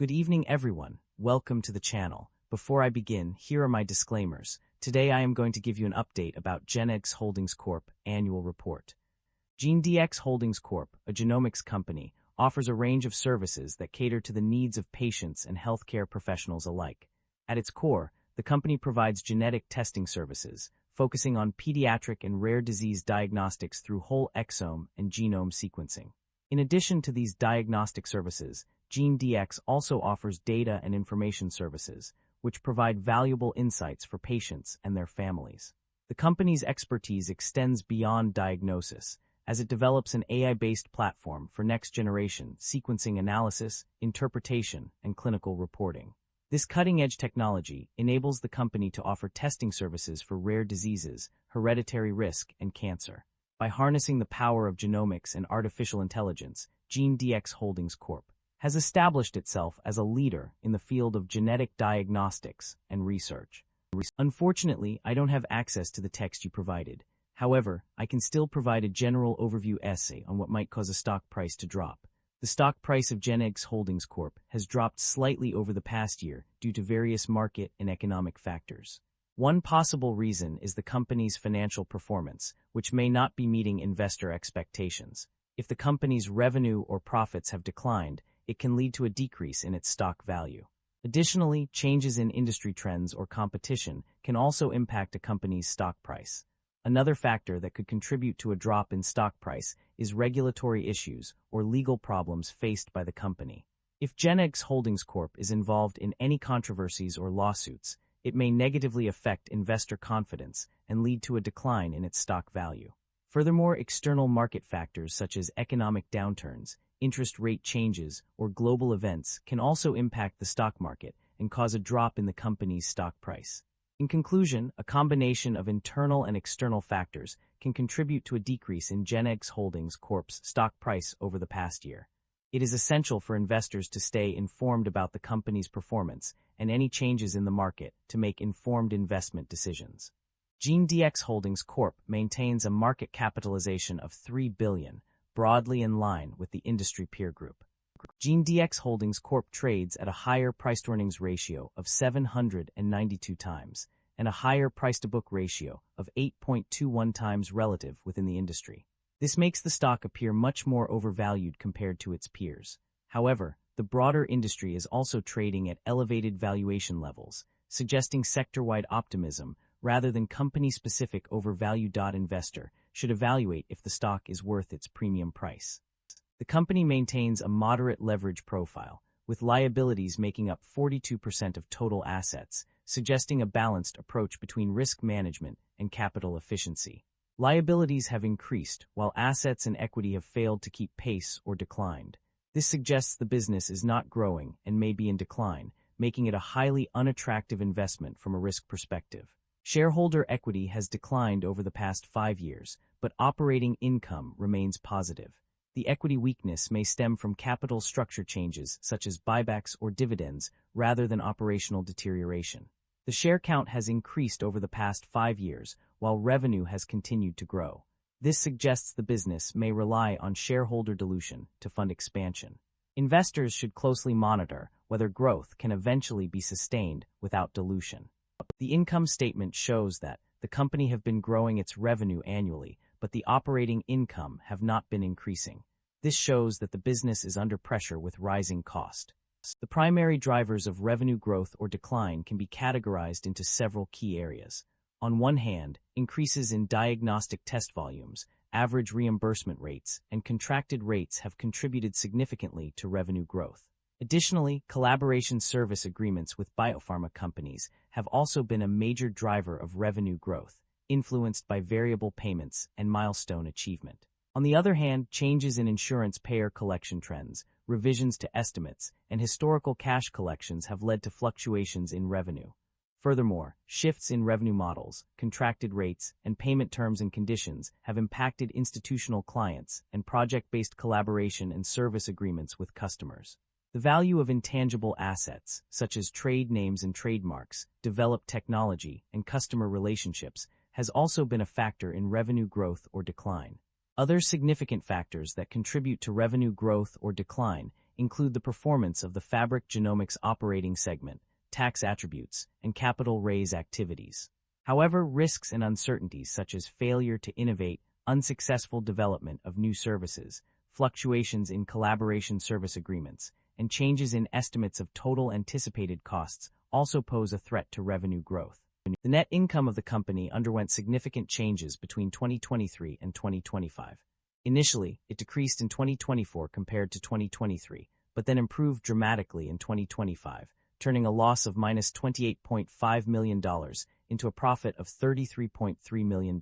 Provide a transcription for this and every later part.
Good evening, everyone. Welcome to the channel. Before I begin, here are my disclaimers. Today I am going to give you an update about Genedx Holdings Corp. Annual Report. Genedx Holdings Corp., a genomics company, offers a range of services that cater to the needs of patients and healthcare professionals alike. At its core, the company provides genetic testing services, focusing on pediatric and rare disease diagnostics through whole exome and genome sequencing. In addition to these diagnostic services, Genedx also offers data and information services, which provide valuable insights for patients and their families. The company's expertise extends beyond diagnosis, as it develops an AI-based platform for next-generation sequencing analysis, interpretation, and clinical reporting. This cutting-edge technology enables the company to offer testing services for rare diseases, hereditary risk, and cancer. By harnessing the power of genomics and artificial intelligence, Genedx Holdings Corp. has established itself as a leader in the field of genetic diagnostics and research. Unfortunately, I don't have access to the text you provided. However, I can still provide a general overview essay on what might cause a stock price to drop. The stock price of Genedx Holdings Corp. has dropped slightly over the past year due to various market and economic factors. One possible reason is the company's financial performance, which may not be meeting investor expectations. If the company's revenue or profits have declined, it can lead to a decrease in its stock value. Additionally, changes in industry trends or competition can also impact a company's stock price. Another factor that could contribute to a drop in stock price is regulatory issues or legal problems faced by the company. If Genedx Holdings Corp. is involved in any controversies or lawsuits, it may negatively affect investor confidence and lead to a decline in its stock value. Furthermore, external market factors such as economic downturns, interest rate changes, or global events can also impact the stock market and cause a drop in the company's stock price. In conclusion, a combination of internal and external factors can contribute to a decrease in Genedx Holdings Corp.'s stock price over the past year. It is essential for investors to stay informed about the company's performance and any changes in the market to make informed investment decisions. Genedx Holdings Corp. maintains a market capitalization of $3 billion, broadly in line with the industry peer group. Genedx Holdings Corp. trades at a higher price-to-earnings ratio of 792 times and a higher price-to-book ratio of 8.21 times relative within the industry. This makes the stock appear much more overvalued compared to its peers. However, the broader industry is also trading at elevated valuation levels, suggesting sector-wide optimism rather than company-specific overvalue. Investor should evaluate if the stock is worth its premium price. The company maintains a moderate leverage profile, with liabilities making up 42% of total assets, suggesting a balanced approach between risk management and capital efficiency. Liabilities have increased, while assets and equity have failed to keep pace or declined. This suggests the business is not growing and may be in decline, making it a highly unattractive investment from a risk perspective. Shareholder equity has declined over the past 5 years, but operating income remains positive. The equity weakness may stem from capital structure changes such as buybacks or dividends rather than operational deterioration. The share count has increased over the past 5 years, while revenue has continued to grow. This suggests the business may rely on shareholder dilution to fund expansion. Investors should closely monitor whether growth can eventually be sustained without dilution. The income statement shows that the company have been growing its revenue annually, but the operating income have not been increasing. This shows that the business is under pressure with rising cost. The primary drivers of revenue growth or decline can be categorized into several key areas. On one hand, increases in diagnostic test volumes, average reimbursement rates, and contracted rates have contributed significantly to revenue growth. Additionally, collaboration service agreements with biopharma companies have also been a major driver of revenue growth, influenced by variable payments and milestone achievement. On the other hand, changes in insurance payer collection trends, revisions to estimates, and historical cash collections have led to fluctuations in revenue. Furthermore, shifts in revenue models, contracted rates, and payment terms and conditions have impacted institutional clients and project-based collaboration and service agreements with customers. The value of intangible assets, such as trade names and trademarks, developed technology, and customer relationships, has also been a factor in revenue growth or decline. Other significant factors that contribute to revenue growth or decline include the performance of the Fabric Genomics operating segment, tax attributes, and capital raise activities. However, risks and uncertainties such as failure to innovate, unsuccessful development of new services, fluctuations in collaboration service agreements, and changes in estimates of total anticipated costs also pose a threat to revenue growth. The net income of the company underwent significant changes between 2023 and 2025. Initially, it decreased in 2024 compared to 2023, but then improved dramatically in 2025, turning a loss of -$28.5 million into a profit of $33.3 million.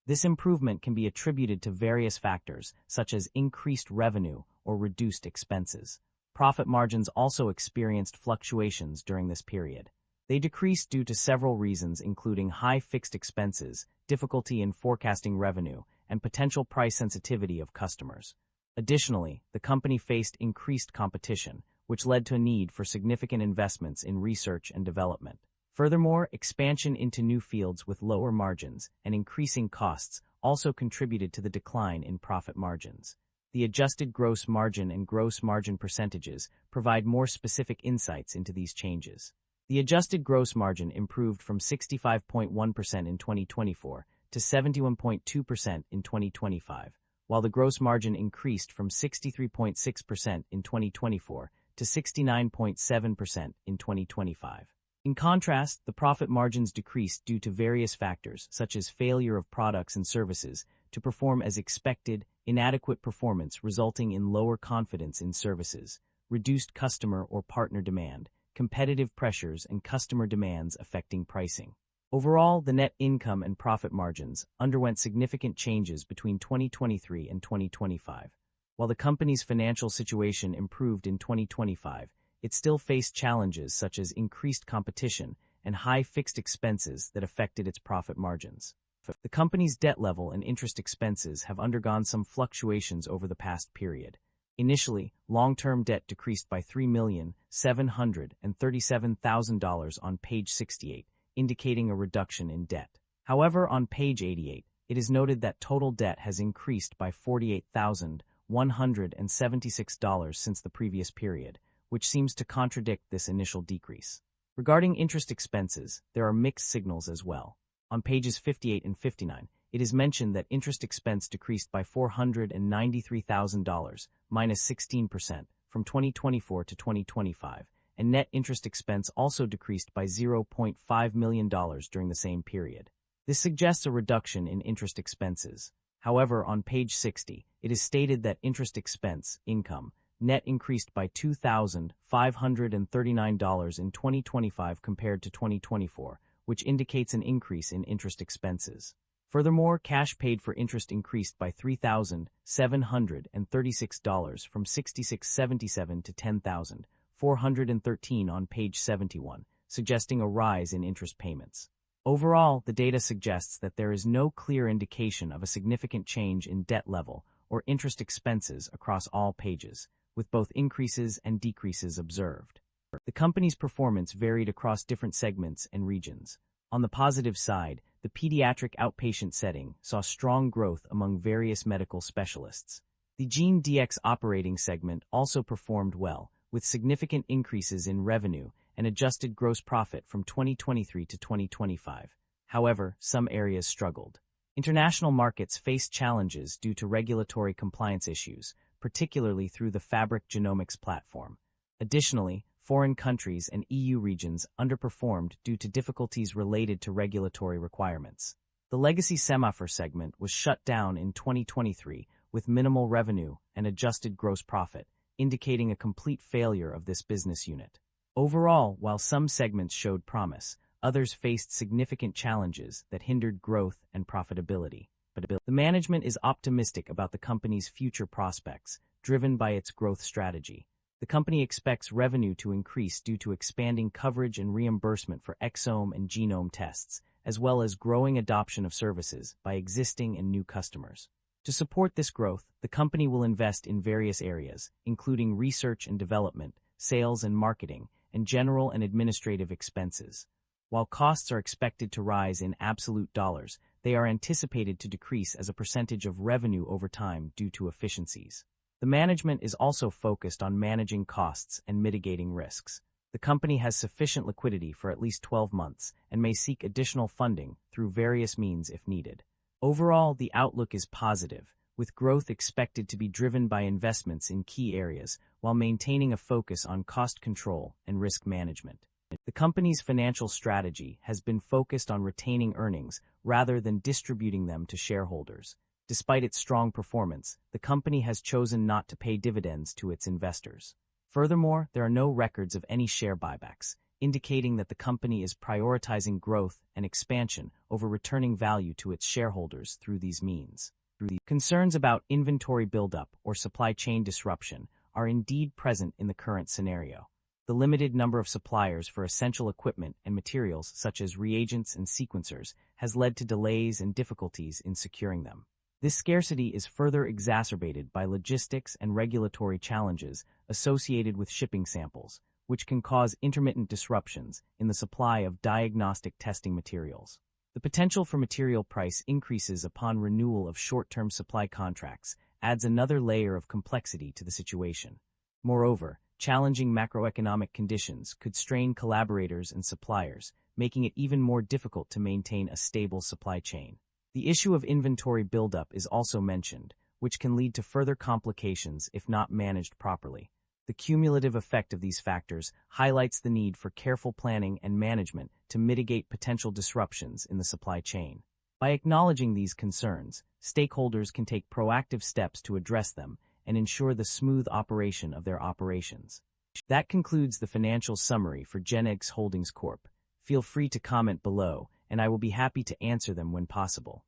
This improvement can be attributed to various factors, such as increased revenue or reduced expenses. Profit margins also experienced fluctuations during this period. They decreased due to several reasons, including high fixed expenses, difficulty in forecasting revenue, and potential price sensitivity of customers. Additionally, the company faced increased competition, which led to a need for significant investments in research and development. Furthermore, expansion into new fields with lower margins and increasing costs also contributed to the decline in profit margins. The adjusted gross margin and gross margin percentages provide more specific insights into these changes. The adjusted gross margin improved from 65.1% in 2024 to 71.2% in 2025, while the gross margin increased from 63.6% in 2024 to 69.7% in 2025. In contrast, the profit margins decreased due to various factors, such as failure of products and services to perform as expected, inadequate performance resulting in lower confidence in services, reduced customer or partner demand, competitive pressures, and customer demands affecting pricing. Overall, the net income and profit margins underwent significant changes between 2023 and 2025. While the company's financial situation improved in 2025, it still faced challenges such as increased competition and high fixed expenses that affected its profit margins. The company's debt level and interest expenses have undergone some fluctuations over the past period. Initially, long-term debt decreased by $3,737,000 on page 68, indicating a reduction in debt. However, on page 88, it is noted that total debt has increased by $48,176 since the previous period, which seems to contradict this initial decrease. Regarding interest expenses, there are mixed signals as well. On pages 58 and 59, it is mentioned that interest expense decreased by $493,000, minus 16%, from 2024 to 2025, and net interest expense also decreased by $0.5 million during the same period. This suggests a reduction in interest expenses. However, on page 60, it is stated that interest expense, income, net increased by $2,539 in 2025 compared to 2024, which indicates an increase in interest expenses. Furthermore, cash paid for interest increased by $3,736 from $6,677 to $10,413 on page 71, suggesting a rise in interest payments. Overall, the data suggests that there is no clear indication of a significant change in debt level or interest expenses across all pages, with both increases and decreases observed. The company's performance varied across different segments and regions. On the positive side, the pediatric outpatient setting saw strong growth among various medical specialists. The Genedx operating segment also performed well, with significant increases in revenue and adjusted gross profit from 2023 to 2025. However, some areas struggled. International markets faced challenges due to regulatory compliance issues, particularly through the Fabric Genomics platform. Additionally, foreign countries and EU regions underperformed due to difficulties related to regulatory requirements. The legacy Semaphore segment was shut down in 2023 with minimal revenue and adjusted gross profit, indicating a complete failure of this business unit. Overall, while some segments showed promise, others faced significant challenges that hindered growth and profitability. The management is optimistic about the company's future prospects, driven by its growth strategy. The company expects revenue to increase due to expanding coverage and reimbursement for exome and genome tests, as well as growing adoption of services by existing and new customers. To support this growth, the company will invest in various areas, including research and development, sales and marketing, and general and administrative expenses. While costs are expected to rise in absolute dollars, they are anticipated to decrease as a percentage of revenue over time due to efficiencies. The management is also focused on managing costs and mitigating risks. The company has sufficient liquidity for at least 12 months and may seek additional funding through various means if needed. Overall, the outlook is positive, with growth expected to be driven by investments in key areas while maintaining a focus on cost control and risk management. The company's financial strategy has been focused on retaining earnings rather than distributing them to shareholders. Despite its strong performance, the company has chosen not to pay dividends to its investors. Furthermore, there are no records of any share buybacks, indicating that the company is prioritizing growth and expansion over returning value to its shareholders through these means. Concerns about inventory buildup or supply chain disruption are indeed present in the current scenario. The limited number of suppliers for essential equipment and materials such as reagents and sequencers has led to delays and difficulties in securing them. This scarcity is further exacerbated by logistics and regulatory challenges associated with shipping samples, which can cause intermittent disruptions in the supply of diagnostic testing materials. The potential for material price increases upon renewal of short-term supply contracts adds another layer of complexity to the situation. Moreover, challenging macroeconomic conditions could strain collaborators and suppliers, making it even more difficult to maintain a stable supply chain. The issue of inventory buildup is also mentioned, which can lead to further complications if not managed properly. The cumulative effect of these factors highlights the need for careful planning and management to mitigate potential disruptions in the supply chain. By acknowledging these concerns, stakeholders can take proactive steps to address them and ensure the smooth operation of their operations. That concludes the financial summary for Genedx Holdings Corp. Feel free to comment below, and I will be happy to answer them when possible.